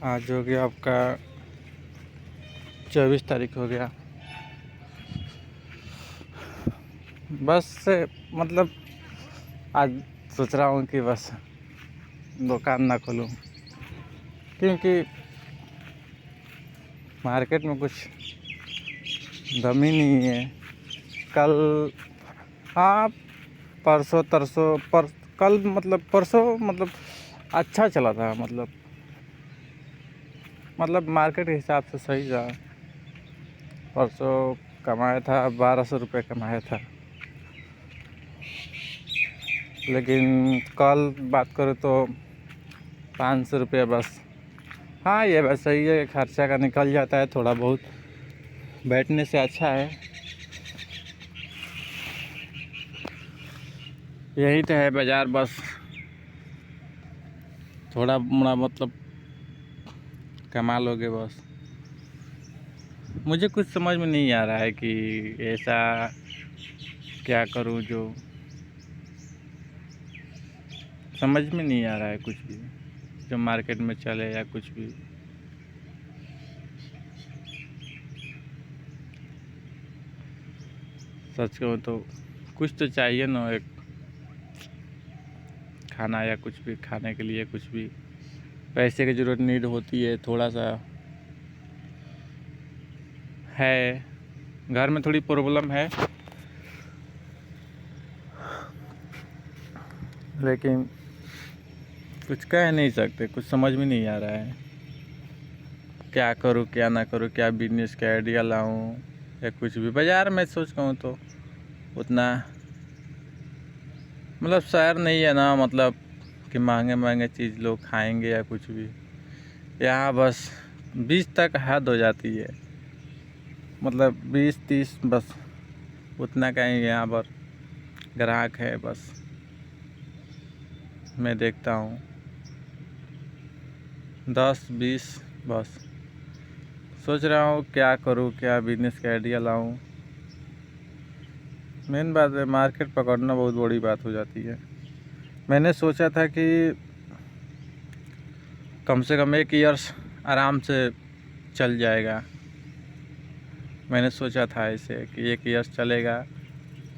आज हो गया आपका 24 तारीख हो गया। बस से मतलब आज सोच रहा हूँ कि बस दुकान ना खोलूँ, क्योंकि मार्केट में कुछ दम ही नहीं है। कल, हाँ, परसों तरसों पर कल मतलब परसों मतलब अच्छा चला था। मतलब मार्केट के हिसाब से सही था। परसों कमाया था 1200 रुपये कमाया था, लेकिन कल बात करूँ तो 500 रुपये बस। हाँ, ये बस सही है, खर्चा का निकल जाता है थोड़ा बहुत, बैठने से अच्छा है। यही तो है बाज़ार, बस थोड़ा मोड़ा मतलब कमा लोगे बस। मुझे कुछ समझ में नहीं आ रहा है कि ऐसा क्या करूं जो समझ में नहीं आ रहा है, कुछ भी जो मार्केट में चले या कुछ भी। सच कहूँ तो कुछ तो चाहिए ना, एक खाना या कुछ भी खाने के लिए कुछ भी पैसे की ज़रूरत नीड होती है। थोड़ा सा है, घर में थोड़ी प्रॉब्लम है, लेकिन कुछ कह नहीं सकते। कुछ समझ में नहीं आ रहा है क्या करूं क्या ना करूं, क्या बिजनेस का आइडिया लाऊं या कुछ भी। बाज़ार में सोच कहूँ तो उतना मतलब शहर नहीं है ना, मतलब कि महंगे महंगे चीज़ लोग खाएंगे या कुछ भी। यहाँ बस 20 तक हद हो जाती है, मतलब 20-30 बस, उतना का ही यहाँ पर ग्राहक है। बस मैं देखता हूँ 10-20 बस। सोच रहा हूँ क्या करूँ, क्या बिजनेस का आइडिया लाऊं। मेन बात है, मार्केट पकड़ना बहुत बड़ी बात हो जाती है। मैंने सोचा था कि कम से कम 1 ईयर्स आराम से चल जाएगा। मैंने सोचा था ऐसे कि 1 ईयर्स चलेगा,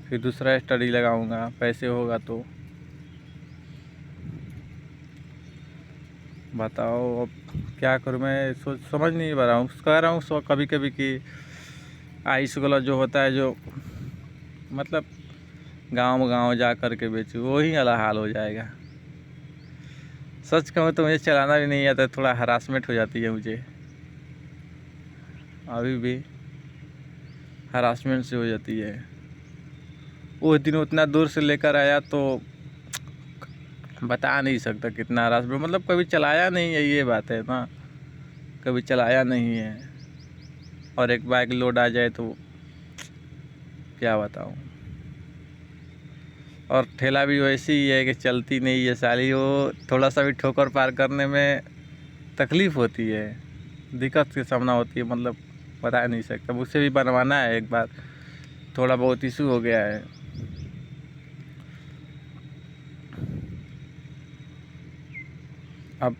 फिर दूसरा स्टडी लगाऊंगा, पैसे होगा तो। बताओ अब क्या करूं। मैं समझ नहीं पा रहा हूँ। कह रहा हूँ सो कभी कभी कि आइस वाला जो होता है, जो मतलब गांव गांव जा कर के बेचूँ, वही वाला हाल हो जाएगा। सच कहूँ तो मुझे चलाना भी नहीं आता, थोड़ा हरासमेंट हो जाती है मुझे, अभी भी हरासमेंट से हो जाती है। उस दिन उतना दूर से लेकर आया तो बता नहीं सकता कितना हरासमेंट, मतलब कभी चलाया नहीं है, ये बात है ना, कभी चलाया नहीं है। और एक बाइक लोड आ जाए तो क्या बताऊँ। और ठेला भी वैसी ही है कि चलती नहीं है साली, वो थोड़ा सा भी ठोकर पार करने में तकलीफ़ होती है, दिक्कत की सामना होती है, मतलब बता नहीं सकता। मुझसे भी बनवाना है एक बार, थोड़ा बहुत इशू हो गया है। अब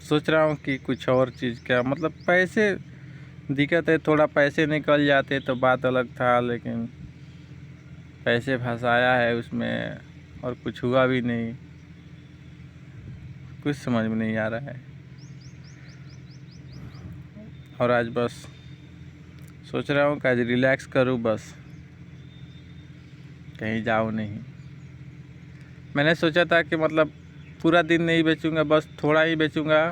सोच रहा हूँ कि कुछ और चीज़ का, मतलब पैसे दिक्कत है, थोड़ा पैसे निकल जाते तो बात अलग था, लेकिन पैसे फंसाया है उसमें और कुछ हुआ भी नहीं। कुछ समझ में नहीं आ रहा है। और आज बस सोच रहा हूँ कि आज रिलैक्स करूँ, बस कहीं जाऊँ नहीं। मैंने सोचा था कि मतलब पूरा दिन नहीं बेचूँगा, बस थोड़ा ही बेचूँगा,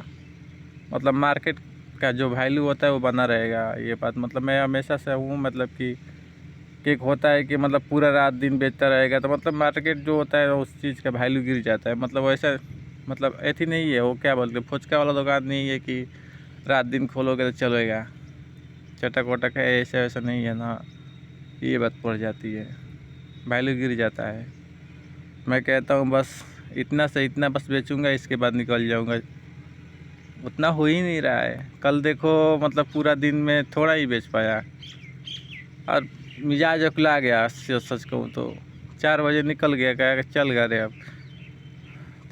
मतलब मार्केट का जो वैल्यू होता है वो बना रहेगा। ये बात मतलब मैं हमेशा से हूँ, मतलब कि एक होता है कि मतलब पूरा रात दिन बेचता रहेगा तो मतलब मार्केट जो होता है उस चीज़ का वैल्यू गिर जाता है। मतलब वैसा मतलब ऐसी नहीं है, वो क्या बोलते हैं, फुचका वाला दुकान नहीं है कि रात दिन खोलोगे तो चलेगा, चटक वटक है, ऐसा वैसा नहीं है ना। ये बात पड़ जाती है, वैल्यू गिर जाता है। मैं कहता हूँ बस इतना से इतना बस बेचूँगा, इसके बाद निकल जाऊँगा। उतना हो ही नहीं रहा है। कल देखो मतलब पूरा दिन में थोड़ा ही बेच पाया, और मिजाज उकला गया। सच कहूँ तो 4 बजे निकल गया, कहा कि चल गए अब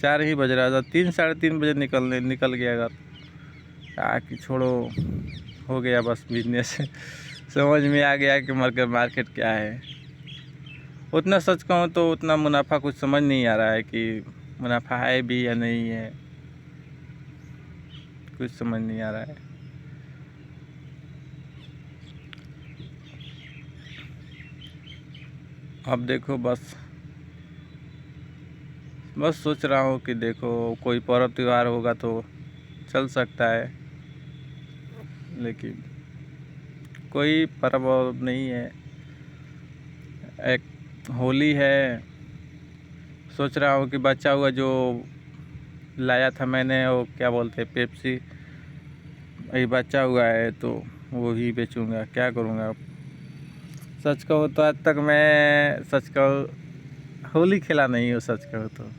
4 ही बज रहा था, 3 साढ़े 3 बजे निकल गया घर। क्या कि छोड़ो, हो गया बस बिजनेस। समझ में आ गया कि मार्केट क्या है। उतना सच कहूँ तो उतना मुनाफा कुछ समझ नहीं आ रहा है कि मुनाफा है भी या नहीं है, कुछ समझ नहीं आ रहा है। अब देखो बस सोच रहा हूँ कि देखो कोई पर्व त्योहार होगा तो चल सकता है, लेकिन कोई पर्व नहीं है। एक होली है, सोच रहा हूँ कि बचा हुआ जो लाया था मैंने, वो क्या बोलते हैं, पेप्सी, वही बचा हुआ है तो वो ही बेचूँगा। क्या करूँगा। सच कहूँ तो आज तक मैं सच कहूँ होली खेला नहीं हूँ, सच कहूँ तो,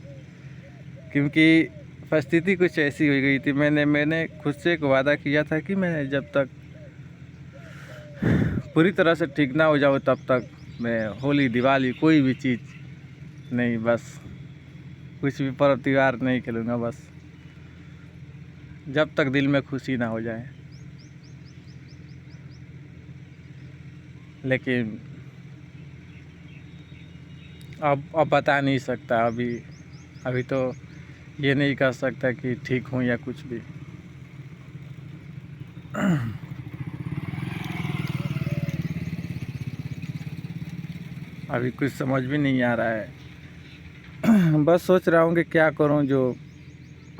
क्योंकि परिस्थिति कुछ ऐसी हो गई थी। मैंने खुद से एक वादा किया था कि मैं जब तक पूरी तरह से ठीक ना हो जाऊँ तब तक मैं होली दिवाली कोई भी चीज़ नहीं, बस कुछ भी पर्व त्योहार नहीं खेलूँगा, बस जब तक दिल में खुशी ना हो जाए। लेकिन अब बता नहीं सकता, अभी तो ये नहीं कह सकता कि ठीक हूँ या कुछ भी। अभी कुछ समझ भी नहीं आ रहा है। बस सोच रहा हूँ कि क्या करूँ, जो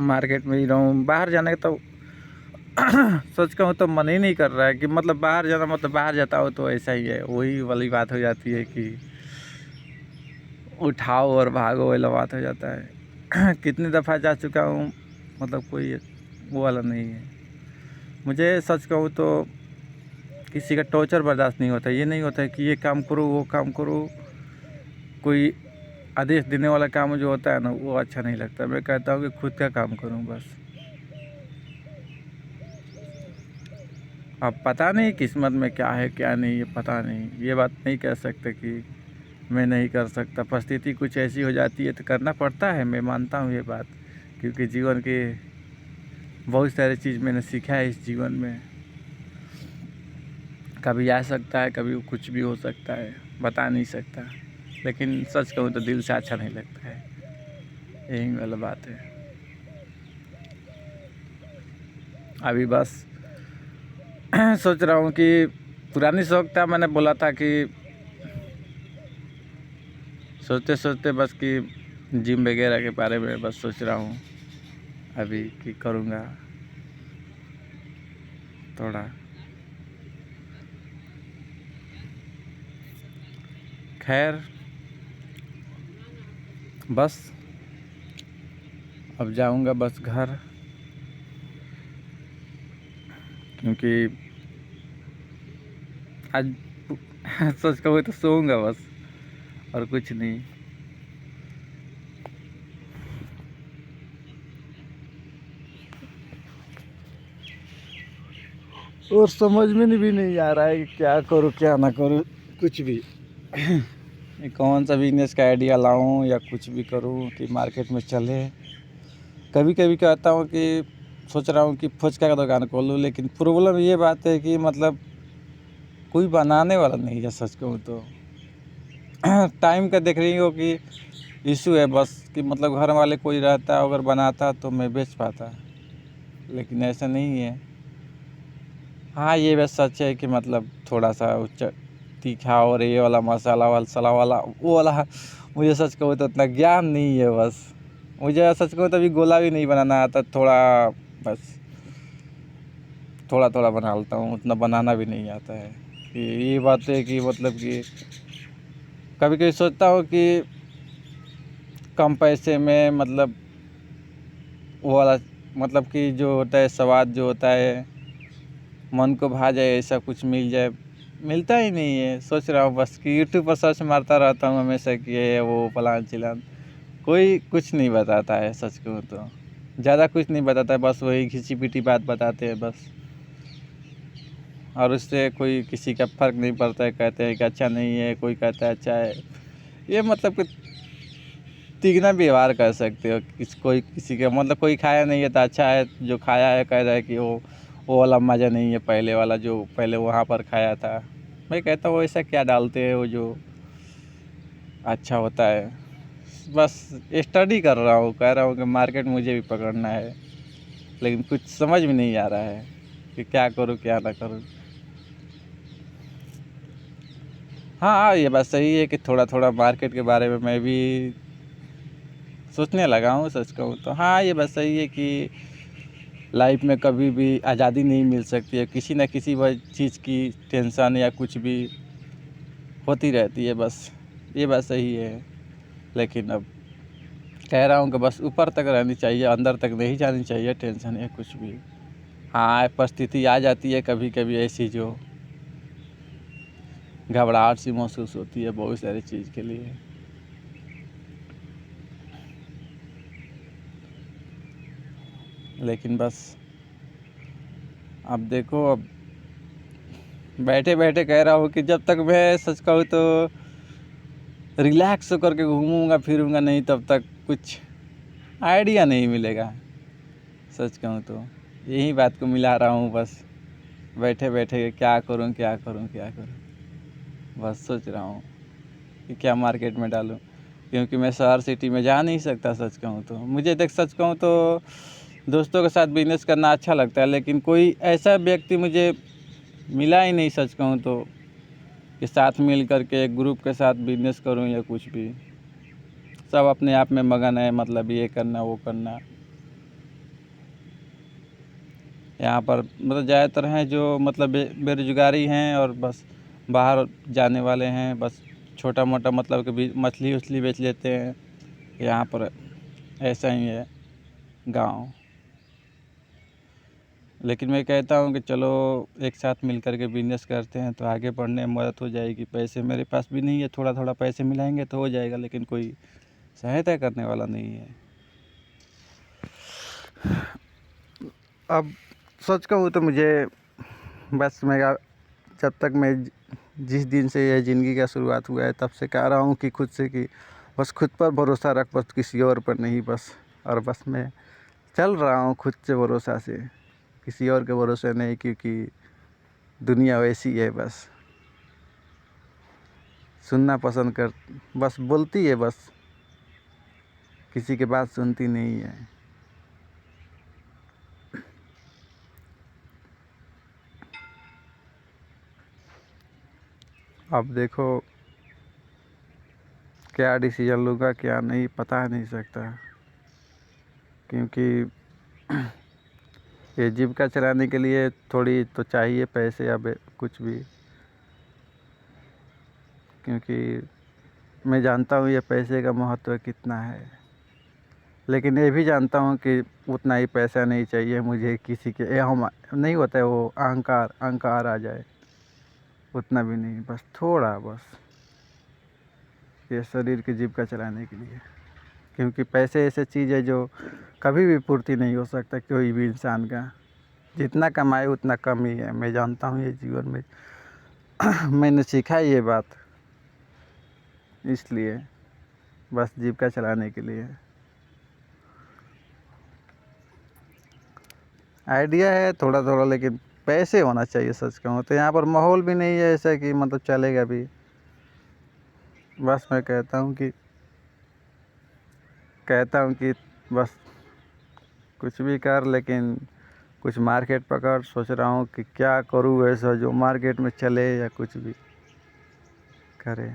मार्केट में ही रहूँ। बाहर जाने का तो सच कहूँ तो मन ही नहीं कर रहा है कि मतलब बाहर जाना, मतलब बाहर जाता हो तो ऐसा ही है, वही वाली बात हो जाती है कि उठाओ और भागो वाला बात हो जाता है। कितनी दफ़ा जा चुका हूँ, मतलब कोई वो वाला नहीं है। मुझे सच कहूँ तो किसी का टॉर्चर बर्दाश्त नहीं होता। ये नहीं होता है कि ये काम करो वो काम करो, कोई आदेश देने वाला काम जो होता है ना, वो अच्छा नहीं लगता। मैं कहता हूँ कि खुद का काम करूँ बस। अब पता नहीं किस्मत में क्या है क्या नहीं, ये पता नहीं। ये बात नहीं कह सकते कि मैं नहीं कर सकता। परिस्थिति कुछ ऐसी हो जाती है तो करना पड़ता है, मैं मानता हूँ ये बात, क्योंकि जीवन के बहुत सारी चीज़ मैंने सीखा है इस जीवन में। कभी आ सकता है, कभी कुछ भी हो सकता है, बता नहीं सकता। लेकिन सच कहूँ तो दिल से अच्छा नहीं लगता है, यही वाला बात है। अभी बस सोच रहा हूँ कि पुरानी शौक था, मैंने बोला था कि सोचते सोचते बस कि जिम वगैरह के बारे में बस सोच रहा हूँ अभी कि करूँगा थोड़ा। खैर बस अब जाऊँगा बस घर, क्योंकि आज सच कहूँ तो सोऊंगा बस, और कुछ नहीं। और समझ में भी नहीं आ रहा है कि क्या करूँ क्या ना करूँ, कुछ भी। कौन सा बिजनेस का आइडिया लाऊं या कुछ भी करूं कि मार्केट में चले। कभी कभी कहता हूं कि सोच रहा हूं कि फुचका का दुकान खोलूं, लेकिन प्रॉब्लम ये बात है कि मतलब कोई बनाने वाला नहीं है, सच कहूँ तो। टाइम का देख रही हो कि इशू है बस, कि मतलब घर वाले कोई रहता अगर बनाता तो मैं बेच पाता, लेकिन ऐसा नहीं है। हाँ ये बात सच है कि मतलब थोड़ा सा उच्च तीखा और ये वाला मसाला वाला वो वाला मुझे सच कहूँ तो उतना ज्ञान नहीं है। बस मुझे सच कहूँ तो अभी गोला भी नहीं बनाना आता, थोड़ा बस थोड़ा थोड़ा बना लेता हूँ, उतना बनाना भी नहीं आता है। कि ये बात है कि मतलब कि कभी कभी सोचता हूँ कि कम पैसे में मतलब वो वाला, मतलब कि जो होता है स्वाद जो होता है मन को भा जाए, ऐसा कुछ मिल जाए, मिलता ही नहीं है। सोच रहा हूँ बस कि यूट्यूब पर सर्च मारता रहता हूँ हमेशा कि ये वो फलान चिलान, कोई कुछ नहीं बताता है। सच कहूँ तो ज़्यादा कुछ नहीं बताता है, बस वही घिसी पिटी बात बताते हैं बस, और उससे कोई किसी का फ़र्क नहीं पड़ता है। कहते हैं कि अच्छा नहीं है, कोई कहता है अच्छा है। ये मतलब कि तिगना व्यवहार कर सकते हो, कोई किसी का मतलब कोई खाया नहीं है तो अच्छा है, जो खाया है कह रहा है कि वो वो वाला मज़ा नहीं है पहले वाला जो पहले वहाँ पर खाया था। मैं कहता हूँ ऐसा क्या डालते हैं वो जो अच्छा होता है। बस स्टडी कर रहा हूँ, कह रहा हूँ कि मार्केट मुझे भी पकड़ना है, लेकिन कुछ समझ में नहीं आ रहा है कि क्या करूँ क्या ना करूँ। हाँ, ये बात सही है कि थोड़ा थोड़ा मार्केट के बारे में मैं भी सोचने लगा हूँ, सच कहूँ तो। हाँ, ये बात सही है कि लाइफ में कभी भी आज़ादी नहीं मिल सकती है, किसी न किसी चीज़ की टेंशन या कुछ भी होती रहती है, बस ये बात सही है। लेकिन अब कह रहा हूँ कि बस ऊपर तक रहनी चाहिए, अंदर तक नहीं जानी चाहिए टेंशन या कुछ भी। हाँ, परिस्थिति आ जाती है कभी कभी ऐसी जो घबराहट सी महसूस होती है बहुत सारी चीज़ के लिए। लेकिन बस अब देखो, अब बैठे बैठे कह रहा हूँ कि जब तक मैं सच कहूँ तो रिलैक्स होकर के घूमूंगा फिरूंगा नहीं, तब तक कुछ आइडिया नहीं मिलेगा। सच कहूँ तो यही बात को मिला रहा हूँ, बस बैठे बैठे क्या करूँ क्या करूँ क्या करूँ, बस सोच रहा हूँ कि क्या मार्केट में डालूँ, क्योंकि मैं शहर सिटी में जा नहीं सकता। सच कहूँ तो मुझे सच कहूँ तो दोस्तों के साथ बिजनेस करना अच्छा लगता है, लेकिन कोई ऐसा व्यक्ति मुझे मिला ही नहीं सच कहूँ तो कि साथ मिल करके एक ग्रुप के साथ बिजनेस करूँ या कुछ भी। सब अपने आप में मगन है, मतलब ये करना वो करना। यहाँ पर मतलब ज़्यादातर हैं जो मतलब बेरोजगारी हैं और बस बाहर जाने वाले हैं, बस छोटा मोटा मतलब कि मछली उछली बेच लेते हैं। यहाँ पर ऐसा ही है गांव। लेकिन मैं कहता हूँ कि चलो एक साथ मिल कर के बिजनेस करते हैं तो आगे बढ़ने में मदद हो जाएगी। पैसे मेरे पास भी नहीं है, थोड़ा थोड़ा पैसे मिलाएंगे तो हो जाएगा, लेकिन कोई सहायता करने वाला नहीं है। अब सच कहूँ तो मुझे बस मेरा जब तक मैं जिस दिन से यह ज़िंदगी का शुरुआत हुआ है तब से कह रहा हूँ कि खुद से कि बस खुद पर भरोसा रख, बस किसी और पर नहीं। बस और बस मैं चल रहा हूँ खुद से भरोसा से, किसी और के भरोसे नहीं, क्योंकि दुनिया वैसी है, बस सुनना पसंद कर, बस बोलती है, बस किसी की बात सुनती नहीं है। अब देखो क्या डिसीजन लूँगा क्या नहीं पता नहीं सकता, क्योंकि ये जीविका चलाने के लिए थोड़ी तो चाहिए पैसे या कुछ भी, क्योंकि मैं जानता हूँ ये पैसे का महत्व कितना है। लेकिन ये भी जानता हूँ कि उतना ही पैसा नहीं चाहिए मुझे किसी के हम नहीं होता है वो अहंकार अहंकार आ जाए, उतना भी नहीं, बस थोड़ा, बस ये शरीर की जीविका चलाने के लिए। क्योंकि पैसे ऐसे चीज़ है जो कभी भी पूर्ति नहीं हो सकता कोई भी इंसान का, जितना कमाए उतना कम ही है। मैं जानता हूँ ये जीवन में मैंने सीखा है ये बात, इसलिए बस जीविका चलाने के लिए आइडिया है थोड़ा थोड़ा, लेकिन पैसे होना चाहिए। सच कहूँ तो यहाँ पर माहौल भी नहीं है ऐसा कि मतलब चलेगा भी। बस मैं कहता हूँ कि बस कुछ भी कर, लेकिन कुछ मार्केट पकड़। सोच रहा हूँ कि क्या करूँ ऐसा जो मार्केट में चले या कुछ भी करे।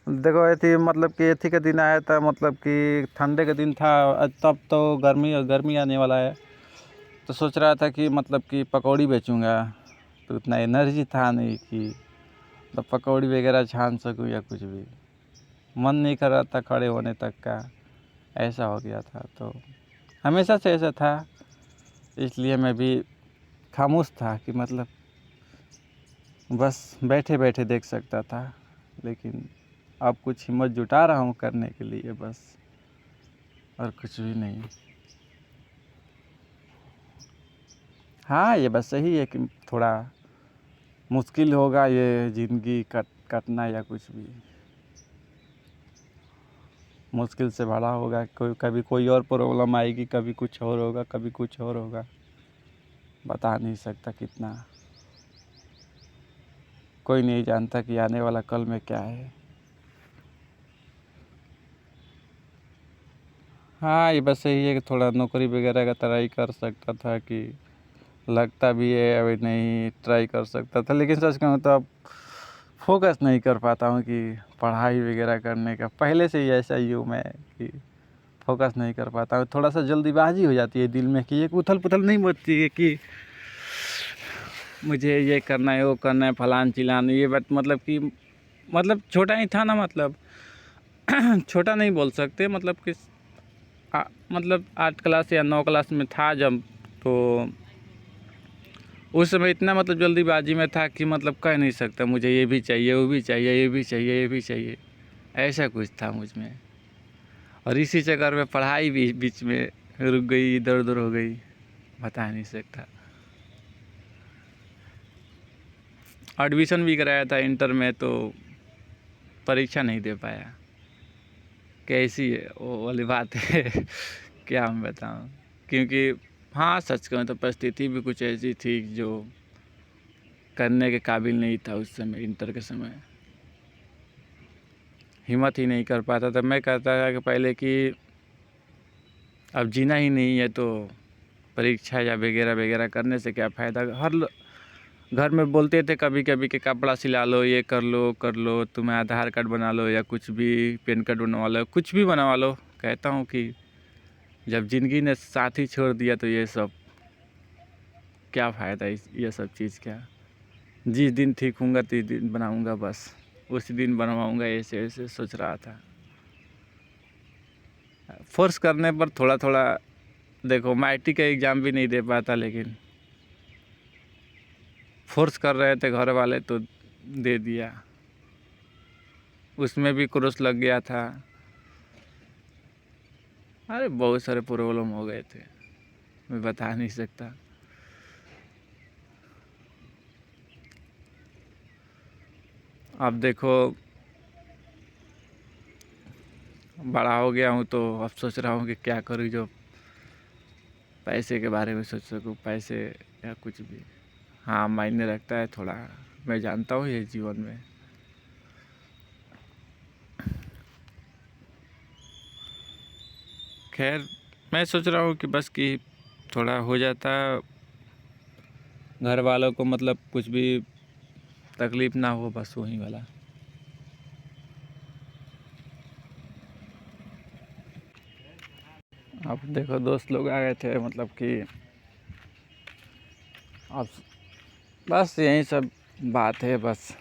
देखो ऐसी मतलब कि एथी का दिन आया था, मतलब कि ठंडे का दिन था, तब तो गर्मी आने वाला है, तो सोच रहा था कि मतलब कि पकौड़ी बेचूंगा, तो उतना एनर्जी था नहीं कि तो पकौड़ी वगैरह छान सकूं या कुछ भी। मन नहीं कर रहा था खड़े होने तक का, ऐसा हो गया था। तो हमेशा से ऐसा था, इसलिए मैं भी खामोश था कि मतलब बस बैठे बैठे देख सकता था। लेकिन अब कुछ हिम्मत जुटा रहा हूँ करने के लिए, बस और कुछ भी नहीं। हाँ, ये बस सही है कि थोड़ा मुश्किल होगा ये ज़िंदगी कटना या कुछ भी मुश्किल से भरा होगा। कभी कोई और प्रॉब्लम आएगी, कभी कुछ और होगा, कभी कुछ और होगा। बता नहीं सकता कितना। कोई नहीं जानता कि आने वाला कल में क्या है। हाँ, ये बस यही है कि थोड़ा नौकरी वगैरह का ट्राई कर सकता था, कि लगता भी है अभी नहीं ट्राई कर सकता था, लेकिन सच कहूँ तो अब फोकस नहीं कर पाता हूँ कि पढ़ाई वगैरह करने का। पहले से ही ऐसा ही हूँ मैं कि फोकस नहीं कर पाता हूँ। थोड़ा सा जल्दीबाजी हो जाती है दिल में, कि एक उथल पुथल नहीं होती है कि मुझे ये करना है, वो करना है, फलान चिलान। ये बात मतलब कि मतलब छोटा ही था ना, मतलब छोटा नहीं बोल सकते, मतलब कि मतलब 8 क्लास या 9 क्लास में था जब, तो उस समय इतना मतलब जल्दीबाजी में था कि मतलब कह नहीं सकता मुझे ये भी चाहिए, वो भी चाहिए, ये भी चाहिए, ये भी चाहिए, ऐसा कुछ था मुझ में। और इसी चक्कर में पढ़ाई भी बीच में रुक गई, इधर उधर हो गई, बता नहीं सकता। एडमिशन भी कराया था इंटर में, तो परीक्षा नहीं दे पाया। कैसी है वो वाली बात है क्या मैं बताऊँ, क्योंकि हाँ सच कहूँ तो परिस्थिति भी कुछ ऐसी थी जो करने के काबिल नहीं था उस समय। इंटर के समय हिम्मत ही नहीं कर पाता था। मैं कहता था कि पहले कि अब जीना ही नहीं है तो परीक्षा या वगैरह वगैरह करने से क्या फ़ायदा। घर में बोलते थे कभी कभी कि कपड़ा सिला लो, ये कर लो, तुम्हें आधार कार्ड बना लो या कुछ भी, पैन कार्ड बनवा लो, कुछ भी बनवा लो। कहता हूँ कि जब ज़िंदगी ने साथ ही छोड़ दिया तो ये सब क्या फ़ायदा, ये सब चीज़ क्या। जिस दिन ठीक होऊंगा तो इस दिन बनाऊंगा, बस उसी दिन बनवाऊंगा, ऐसे ऐसे सोच रहा था। फोर्स करने पर थोड़ा थोड़ा, देखो मैं आईटी का एग्ज़ाम भी नहीं दे पाता, लेकिन फोर्स कर रहे थे घर वाले तो दे दिया। उसमें भी क्रॉस लग गया था। अरे बहुत सारे प्रॉब्लम हो गए थे, मैं बता नहीं सकता। अब देखो बड़ा हो गया हूँ तो अब सोच रहा हूँ कि क्या करूँ जो पैसे के बारे में सोच सकूँ, पैसे या कुछ भी। हाँ मायने रखता है थोड़ा, मैं जानता हूँ ये जीवन में। खैर मैं सोच रहा हूँ कि बस कि थोड़ा हो जाता, घर वालों को मतलब कुछ भी तकलीफ़ ना हो, बस वही वाला। अब देखो दोस्त लोग आ गए थे, मतलब कि अब बस यही सब बात है। बस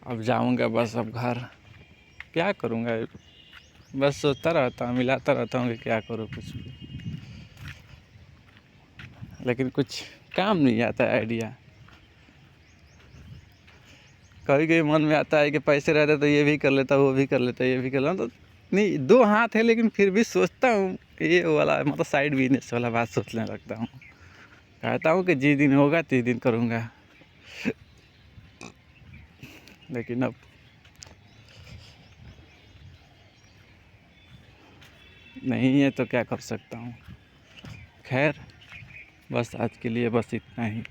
अब जाऊंगा बस अब घर, क्या करूंगा, बस सोचता रहता हूँ, मिलाता रहता हूँ कि क्या करूँ कुछ भी, लेकिन कुछ काम नहीं आता आइडिया। कभी कभी मन में आता है कि पैसे रहते तो ये भी कर लेता, वो भी कर लेता, ये भी कर लेता, तो नहीं, दो हाथ है लेकिन फिर भी सोचता हूँ ये वाला, मतलब साइड बिजनेस वाला बात सोचने लगता हूँ। कहता हूँ कि जिस दिन होगा तीस दिन करूँगा, लेकिन अब नहीं है तो क्या कर सकता हूँ। खैर बस आज के लिए बस इतना ही।